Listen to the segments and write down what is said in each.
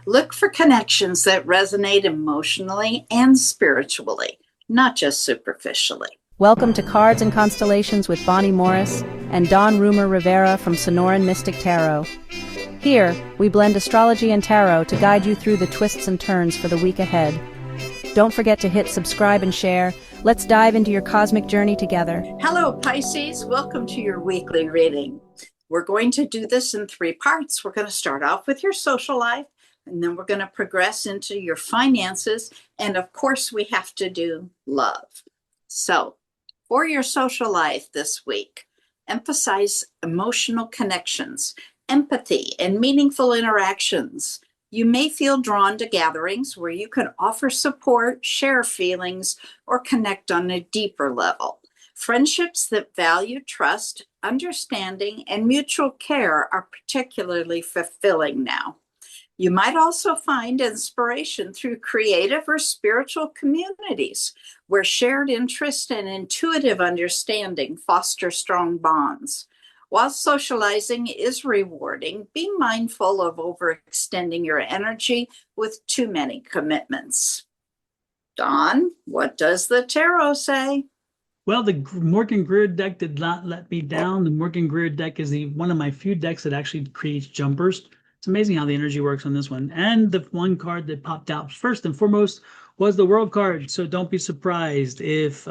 Look for connections that resonate emotionally and spiritually, not just superficially. Welcome to Cards and Constellations with Bonnie Morris and Dawn Rumor Rivera from Sonoran Mystic Tarot. Here, we blend astrology and tarot to guide you through the twists and turns for the week ahead. Don't forget to hit subscribe and share. Let's dive into your cosmic journey together. Hello, Pisces. Welcome to your weekly reading. We're going to do this in 3 parts. We're going to start off with your social life, and then we're going to progress into your finances. And of course, we have to do love. So, for your social life this week, emphasize emotional connections, empathy, and meaningful interactions. You may feel drawn to gatherings where you can offer support, share feelings, or connect on a deeper level. Friendships that value trust, understanding, and mutual care are particularly fulfilling now. You might also find inspiration through creative or spiritual communities where shared interest and intuitive understanding foster strong bonds. While socializing is rewarding, be mindful of overextending your energy with too many commitments. Dawn, what does the tarot say? Well, the Morgan Greer deck did not let me down. The Morgan Greer deck is one of my few decks that actually creates jumpers. It's amazing how the energy works on this one. And the one card that popped out first and foremost was the World card. So don't be surprised if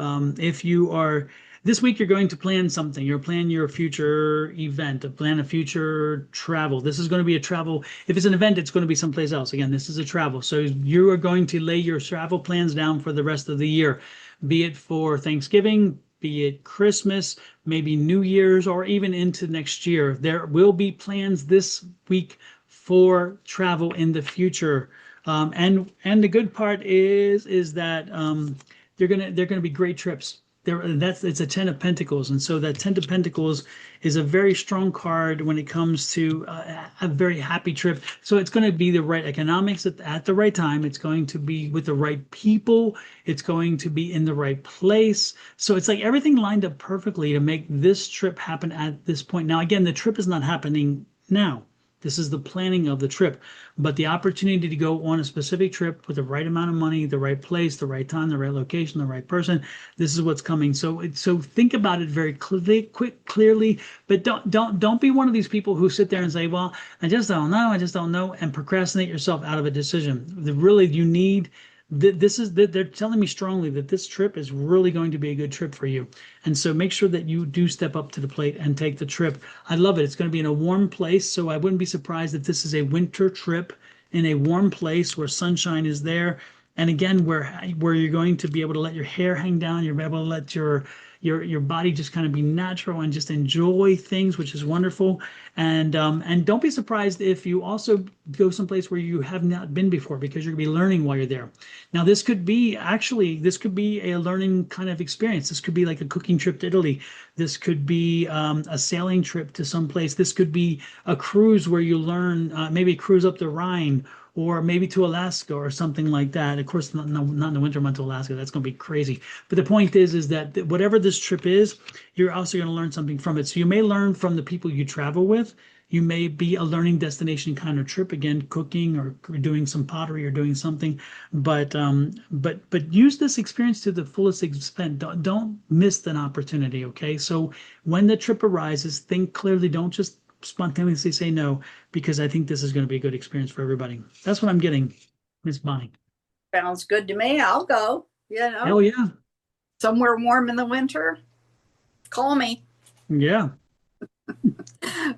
you are this week you're going to plan something. You're planning your future event, plan a future travel. This is going to be a travel. If it's an event, it's going to be someplace else. Again, this is a travel. So you are going to lay your travel plans down for the rest of the year, be it for Thanksgiving, be it Christmas, maybe New Year's, or even into next year. There will be plans this week for travel in the future. And the good part is that they're gonna be great trips. It's a 10 of Pentacles, and so that 10 of Pentacles is a very strong card when it comes to a very happy trip. So it's going to be the right economics at the right time. It's going to be with the right people. It's going to be in the right place. So it's like everything lined up perfectly to make this trip happen at this point. Now, again, the trip is not happening now. This is the planning of the trip, but the opportunity to go on a specific trip with the right amount of money, the right place, the right time, the right location, the right person. This is what's coming. So think about it very clearly, but don't be one of these people who sit there and say, "Well, I just don't know," and procrastinate yourself out of a decision. You need. They're telling me strongly that this trip is really going to be a good trip for you. And so make sure that you do step up to the plate and take the trip. I love it. It's going to be in a warm place. So I wouldn't be surprised if this is a winter trip in a warm place where sunshine is there. And again, where you're going to be able to let your hair hang down, you're able to let your body just kind of be natural and just enjoy things, which is wonderful. And don't be surprised if you also go someplace where you have not been before, because you're going to be learning while you're there. Now, this could be a learning kind of experience. This could be like a cooking trip to Italy. This could be a sailing trip to someplace. This could be a cruise where you learn, maybe a cruise up the Rhine, or maybe to Alaska or something like that. Of course, not in the winter month to Alaska. That's going to be crazy. But the point is that whatever this trip is, you're also going to learn something from it. So you may learn from the people you travel with. You may be a learning destination kind of trip, again, cooking or doing some pottery or doing something. But use this experience to the fullest extent. Don't miss an opportunity, okay? So when the trip arises, think clearly. Don't just spontaneously say no, because I think this is going to be a good experience for everybody. That's what I'm getting, Miss Bonnie. Sounds good to me. I'll go. Hell yeah. Somewhere warm in the winter. Call me. Yeah.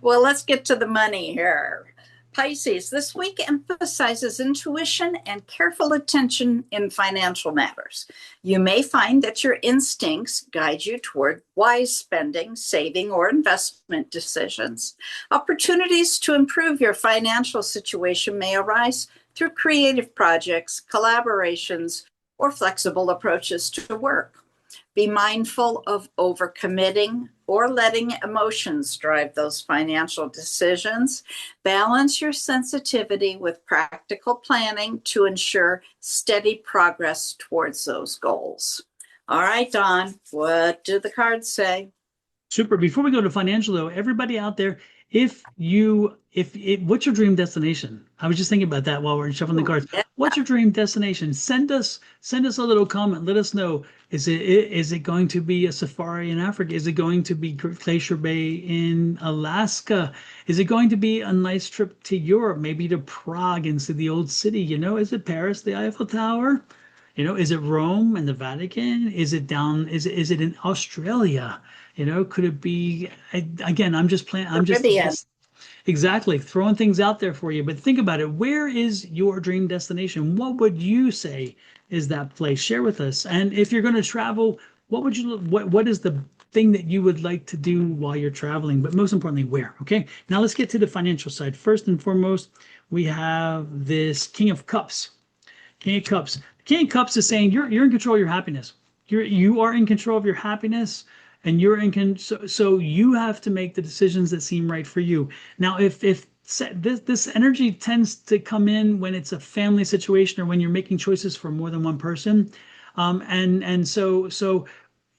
Well, let's get to the money here. Pisces, this week emphasizes intuition and careful attention in financial matters. You may find that your instincts guide you toward wise spending, saving, or investment decisions. Opportunities to improve your financial situation may arise through creative projects, collaborations, or flexible approaches to work. Be mindful of overcommitting or letting emotions drive those financial decisions. Balance your sensitivity with practical planning to ensure steady progress towards those goals. All right, Dawn, what do the cards say? Super. Before we go to financial, though, everybody out there, What's your dream destination? I was just thinking about that while we're shuffling the cards. What's your dream destination? Send us a little comment. Let us know. Is it going to be a safari in Africa? Is it going to be Glacier Bay in Alaska? Is it going to be a nice trip to Europe, maybe to Prague and see the old city? Is it Paris, the Eiffel Tower? Is it Rome and the Vatican? Is it in Australia? Could it be, again, I'm just playing, I'm Caribbean. just exactly throwing things out there for you. But think about it. Where is your dream destination? What would you say is that place? Share with us. And if you're going to travel, what is the thing that you would like to do while you're traveling? But most importantly, where? Okay. Now let's get to the financial side. First and foremost, we have this King of Cups. King of Cups. King of Cups is saying you're in control of your happiness. You are in control of your happiness, and so you have to make the decisions that seem right for you. Now, if this energy tends to come in when it's a family situation or when you're making choices for more than one person, so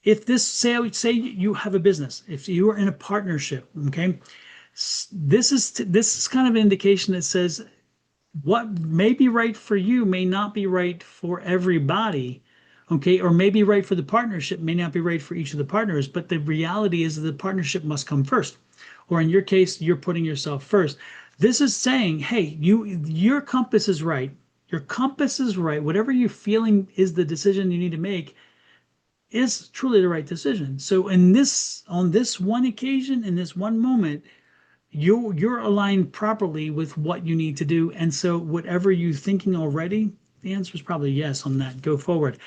if this say you have a business, if you are in a partnership, okay, this is kind of an indication that says what may be right for you may not be right for everybody, okay, or may be right for the partnership, may not be right for each of the partners. But the reality is that the partnership must come first, or in your case, you're putting yourself first. This is saying, hey, your compass is right. Your compass is right. Whatever you're feeling is the decision you need to make is truly the right decision. So on this one occasion, in this one moment, you're aligned properly with what you need to do. And so whatever you're thinking already, the answer is probably yes on that. Go forward.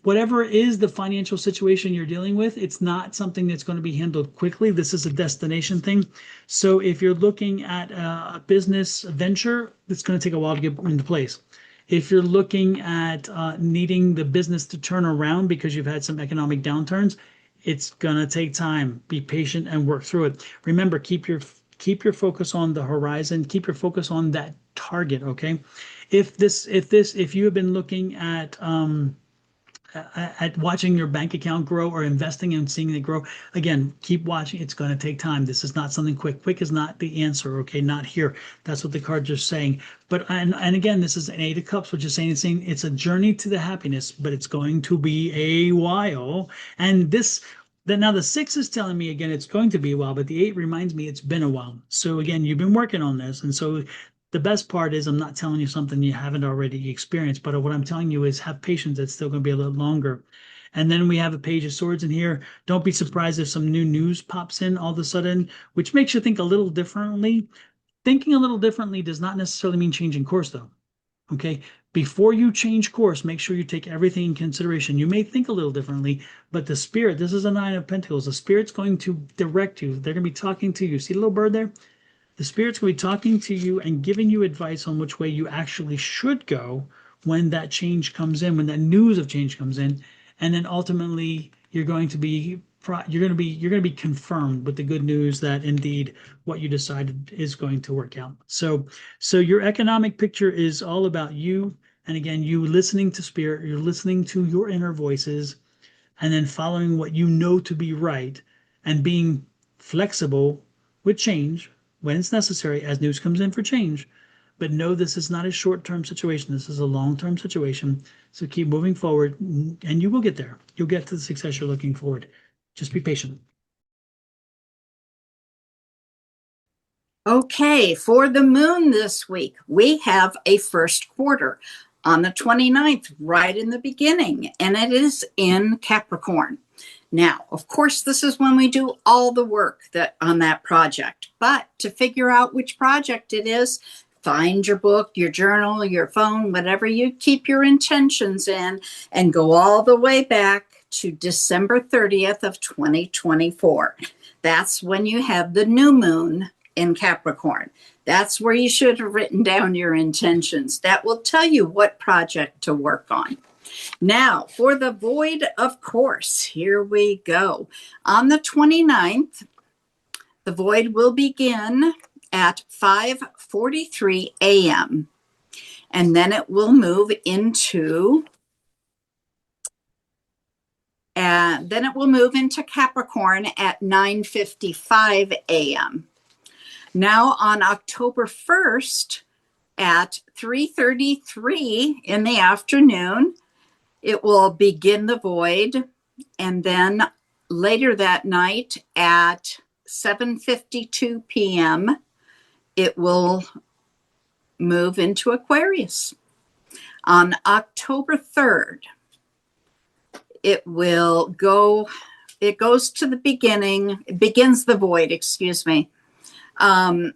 Whatever is the financial situation you're dealing with, it's not something that's going to be handled quickly. This is a destination thing. So if you're looking at a business venture, it's going to take a while to get into place. If you're looking at needing the business to turn around because you've had some economic downturns, it's gonna take time. Be patient and work through it. Remember, keep your focus on the horizon. Keep your focus on that target. Okay. If you have been looking at watching your bank account grow or investing and seeing it grow, again, keep watching. It's going to take time. This is not something quick. Quick is not the answer. Okay, not here. That's what the cards are saying. But and again, this is an Eight of Cups, which is saying it's a journey to the happiness, but it's going to be a while. And now the six is telling me again it's going to be a while, but the eight reminds me it's been a while. So again, you've been working on this, and so the best part is I'm not telling you something you haven't already experienced, but what I'm telling you is have patience. It's still going to be a little longer. And then we have a Page of Swords in here. Don't be surprised if some new news pops in all of a sudden, which makes you think a little differently. Thinking a little differently does not necessarily mean changing course, though. Okay. Before you change course, make sure you take everything in consideration. You may think a little differently, but the spirit, this is a Nine of Pentacles. The spirit's going to direct you. They're going to be talking to you. See the little bird there? The spirit's going to be talking to you and giving you advice on which way you actually should go when that change comes in, when that news of change comes in, and then ultimately you're going to be confirmed with the good news that indeed what you decided is going to work out. So your economic picture is all about you, and again, you listening to spirit, you're listening to your inner voices, and then following what you know to be right, and being flexible with change when it's necessary as news comes in for change. But know this is not a short-term situation. This is a long-term situation. So keep moving forward and you will get there. You'll get to the success you're looking forward. Just be patient. Okay, for the moon this week, we have a first quarter on the 29th, right in the beginning, and it is in Capricorn. Now, of course, this is when we do all the work on that project. But to figure out which project it is, find your book, your journal, your phone, whatever you keep your intentions in, and go all the way back to December 30th of 2024. That's when you have the new moon in Capricorn. That's where you should have written down your intentions. That will tell you what project to work on. Now, for the void, of course, here we go. On the 29th, the void will begin at 5:43 a.m. and then it will move into Capricorn at 9:55 a.m. Now on October 1st at 3:33 in the afternoon, it will begin the void. And then later that night at 7:52 p.m., it will move into Aquarius. On October 3rd, it goes to the beginning, it begins the void, excuse me. And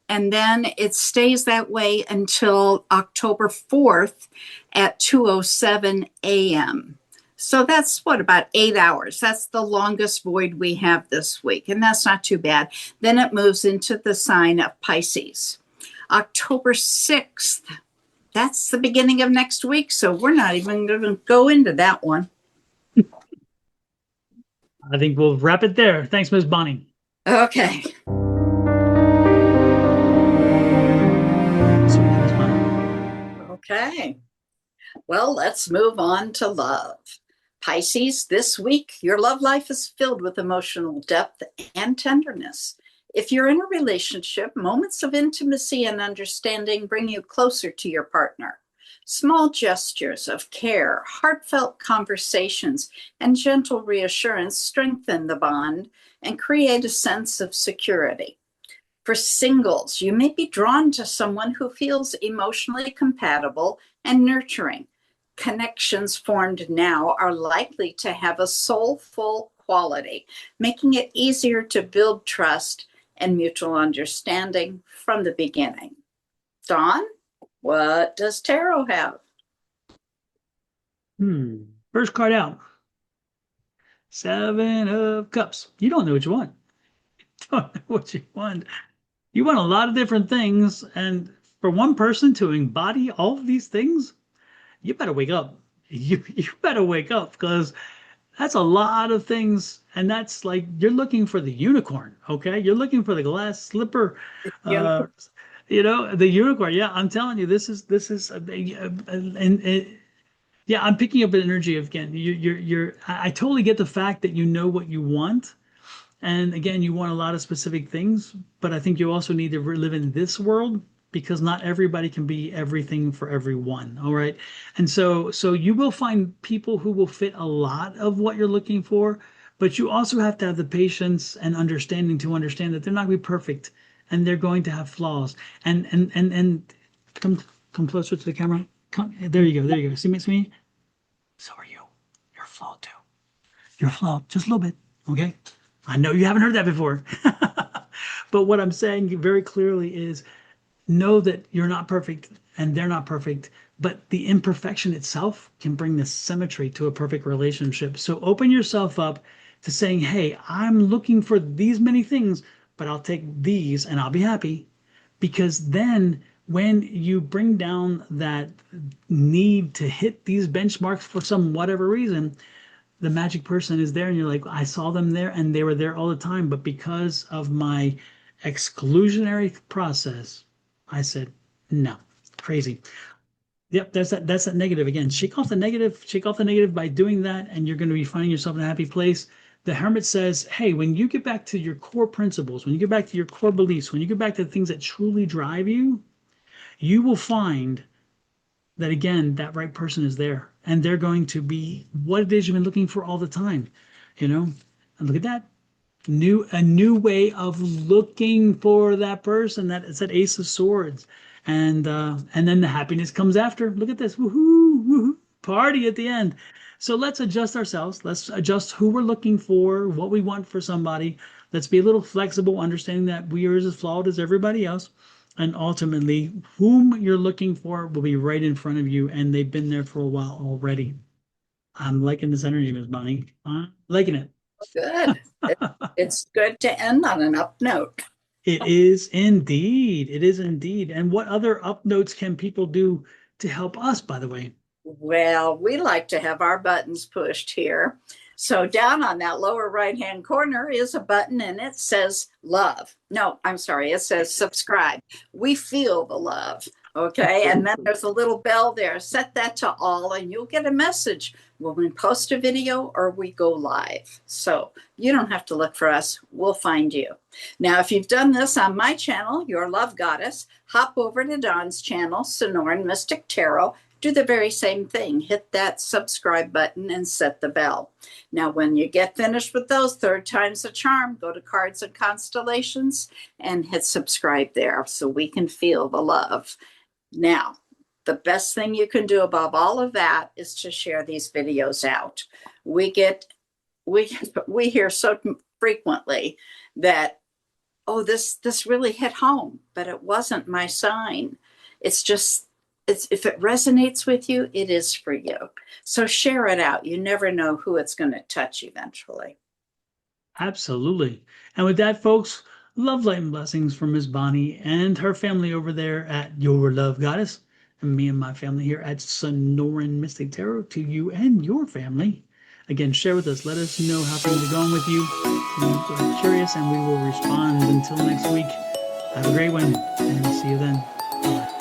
then it stays that way until October 4th at 2:07 a.m. So that's about 8 hours. That's the longest void we have this week, and that's not too bad. Then it moves into the sign of Pisces. October 6th, that's the beginning of next week, so we're not even going to go into that one. I think we'll wrap it there. Thanks, Ms. Bonnie. Okay. Okay. Well, let's move on to love. Pisces, this week, your love life is filled with emotional depth and tenderness. If you're in a relationship, moments of intimacy and understanding bring you closer to your partner. Small gestures of care, heartfelt conversations, and gentle reassurance strengthen the bond and create a sense of security. For singles, you may be drawn to someone who feels emotionally compatible and nurturing. Connections formed now are likely to have a soulful quality, making it easier to build trust and mutual understanding from the beginning. Dawn, what does tarot have? First card out. 7 of Cups. You don't know what you want. Don't know what you want. You want a lot of different things, and for one person to embody all of these things, you better wake up. You better wake up, because that's a lot of things, and that's like you're looking for the unicorn, okay? You're looking for the glass slipper, the unicorn. Yeah, I'm telling you, this is yeah, I'm picking up an energy of, again, I totally get the fact that you know what you want. And again, you want a lot of specific things, but I think you also need to live in this world, because not everybody can be everything for everyone. All right. And so you will find people who will fit a lot of what you're looking for, but you also have to have the patience and understanding to understand that they're not going to be perfect, and they're going to have flaws. And come closer to the camera. There you go. There you go. See me? So are you. You're flawed too. You're flawed just a little bit. Okay. I know you haven't heard that before. But what I'm saying very clearly is, know that you're not perfect and they're not perfect, but the imperfection itself can bring the symmetry to a perfect relationship. So open yourself up to saying, hey, I'm looking for these many things, but I'll take these and I'll be happy. Because then when you bring down that need to hit these benchmarks for some whatever reason, the magic person is there, and you're like, I saw them there and they were there all the time, but because of my exclusionary process, I said no. Crazy. Yep, that's that negative again. Shake off the negative by doing that, and you're going to be finding yourself in a happy place. The Hermit says, hey, when you get back to your core principles, when you get back to your core beliefs, when you get back to the things that truly drive you, you will find that, again, that right person is there, and they're going to be what it is you've been looking for all the time, and look at that, a new way of looking for that person. That it's that Ace of Swords, and then the happiness comes after. Look at this, woohoo, party at the end. So let's adjust ourselves. Let's adjust who we're looking for, what we want for somebody. Let's be a little flexible, understanding that we are as flawed as everybody else. And ultimately, whom you're looking for will be right in front of you, and they've been there for a while already. I'm liking this energy, Ms. Bonnie. I'm liking it. Good. It's good to end on an up note. It is indeed. It is indeed. And what other up notes can people do to help us, by the way? Well, we like to have our buttons pushed here. So down on that lower right-hand corner is a button and it says love. No, I'm sorry, it says subscribe. We feel the love. Okay. And then there's a little bell there. Set that to all and you'll get a message when we post a video or we go live. So you don't have to look for us. We'll find you. Now, if you've done this on my channel, Your Love Goddess, hop over to Dawn's channel, Sonoran Mystic Tarot. Do the very same thing. Hit that subscribe button and set the bell. Now, when you get finished with those, third time's a charm, go to Cards and Constellations and hit subscribe there so we can feel the love. Now, the best thing you can do above all of that is to share these videos out. We hear so frequently that, oh, this really hit home, but it wasn't my sign. It's just, if it resonates with you, it is for you. So share it out. You never know who it's going to touch eventually. Absolutely. And with that, folks, love, light, and blessings from Miss Bonnie and her family over there at Your Love Goddess, and me and my family here at Sonoran Mystic Tarot to you and your family. Again, share with us. Let us know how things are going with you. We're curious and we will respond. Until next week, have a great one and we'll see you then. Bye.